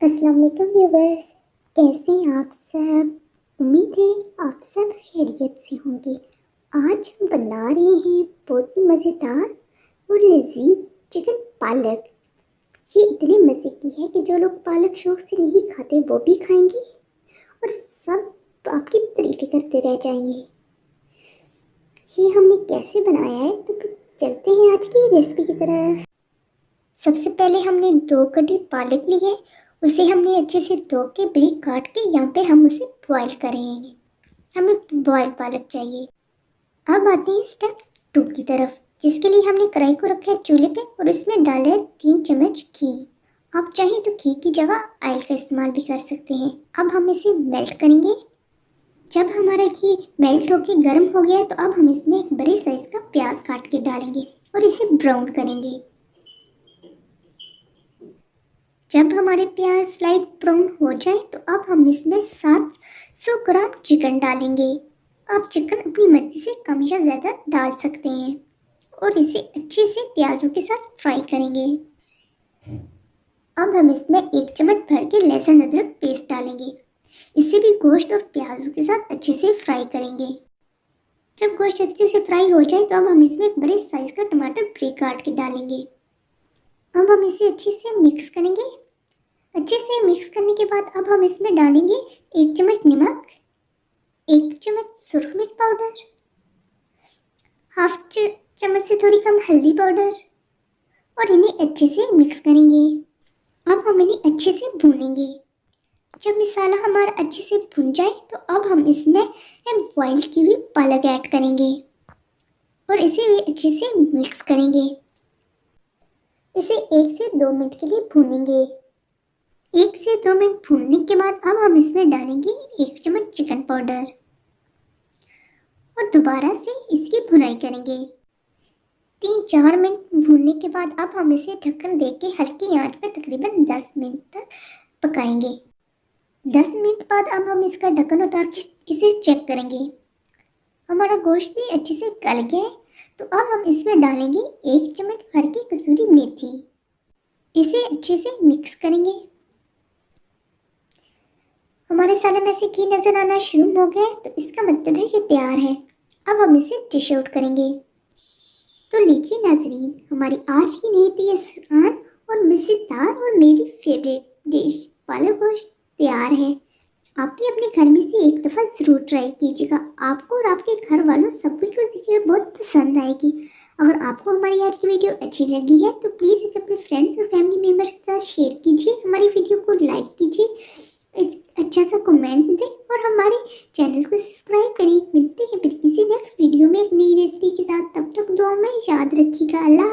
अस्सलाम वालेकुम व्यूवर्स, कैसे हैं आप सब। उम्मीद है आप सब खैरियत से होंगे। आज हम बना रहे हैं बहुत ही मज़ेदार और लजीज चिकन पालक। ये इतने मज़े की है कि जो लोग पालक शौक से नहीं खाते वो भी खाएंगे और सब आपकी तारीफें करते रह जाएंगे। ये हमने कैसे बनाया है तो फिर चलते हैं आज की रेसिपी की तरफ। सबसे पहले हमने 2 कटी पालक ली है। उसे हमने अच्छे से धो के बारीक काट के यहाँ पे हम उसे बॉईल करेंगे। हमें बॉईल पालक चाहिए। अब आते हैं स्टेप 2 की तरफ, जिसके लिए हमने कढ़ाई को रखा है चूल्हे पे और इसमें डाला है 3 चम्मच घी। आप चाहें तो घी की जगह ऑयल का इस्तेमाल भी कर सकते हैं। अब हम इसे मेल्ट करेंगे। जब हमारा घी मेल्ट होकर गर्म हो गया है तो अब हम इसमें एक बड़े साइज का प्याज काट के डालेंगे और इसे ब्राउन करेंगे। जब हमारे प्याज स्लाइट ब्राउन हो जाए तो अब हम इसमें 700 ग्राम चिकन डालेंगे। आप चिकन अपनी मर्जी से कम या ज़्यादा डाल सकते हैं और इसे अच्छे से प्याजों के साथ फ्राई करेंगे। अब हम इसमें 1 चम्मच भर के लहसुन अदरक पेस्ट डालेंगे। इसे भी गोश्त और प्याजों के साथ अच्छे से फ्राई करेंगे। जब गोश्त अच्छे से फ्राई हो जाए तो अब हम इसमें एक बड़े साइज का टमाटर बारीक काट के डालेंगे। अब हम इसे अच्छे से मिक्स करेंगे। अच्छे से मिक्स करने के बाद अब हम इसमें डालेंगे 1 चम्मच नमक, 1 चम्मच सुरख मिर्च पाउडर, हाफ चम्मच से थोड़ी कम हल्दी पाउडर और इन्हें अच्छे से मिक्स करेंगे। अब हम इन्हें अच्छे से भूनेंगे। जब मसाला हमारा अच्छे से भुन जाए तो अब हम इसमें बॉईल की हुई पालक ऐड करेंगे और इसे भी अच्छे से मिक्स करेंगे। इसे 1 से 2 मिनट के लिए भूनेंगे। 1 से 2 मिनट भूनने के बाद अब हम इसमें डालेंगे 1 चम्मच चिकन पाउडर और दोबारा से इसकी भुनाई करेंगे। 3-4 मिनट भूनने के बाद अब हम इसे ढक्कन दे के हल्की आंच पर तकरीबन 10 मिनट तक पकाएंगे। 10 मिनट बाद अब हम इसका ढक्कन उतार के इसे चेक करेंगे। हमारा गोश्त भी अच्छे से गल गया है तो अब हम इसमें डालेंगे 1 चम्मच भर की कसूरी मेथी। इसे अच्छे से मिक्स करेंगे। हमारे साले में से घी नजर आना शुरू हो गया है तो इसका मतलब है ये तैयार है। अब हम इसे डिश आउट करेंगे। तो लीजिए नाजरीन, हमारी आज की नई थी आसान और मज़ेदार और मेरी फेवरेट डिश पालक गोश्त तैयार है। आप भी अपने घर में से एक दफ़ा ज़रूर ट्राई कीजिएगा। आपको और आपके घर वालों सभी को ये बहुत पसंद आएगी। अगर आपको हमारी आज की वीडियो अच्छी लगी है तो प्लीज़ इसे अपने फ्रेंड्स और फैमिली मेम्बर्स के साथ शेयर कीजिए। हमारी वीडियो को लाइक कीजिए, अच्छा सा कमेंट दें और हमारे चैनल को सब्सक्राइब करें। मिलते हैं फिर किसी नेक्स्ट वीडियो में एक नई रेसिपी के साथ। तब तक दुआ में याद रखिएगा। अल्लाह।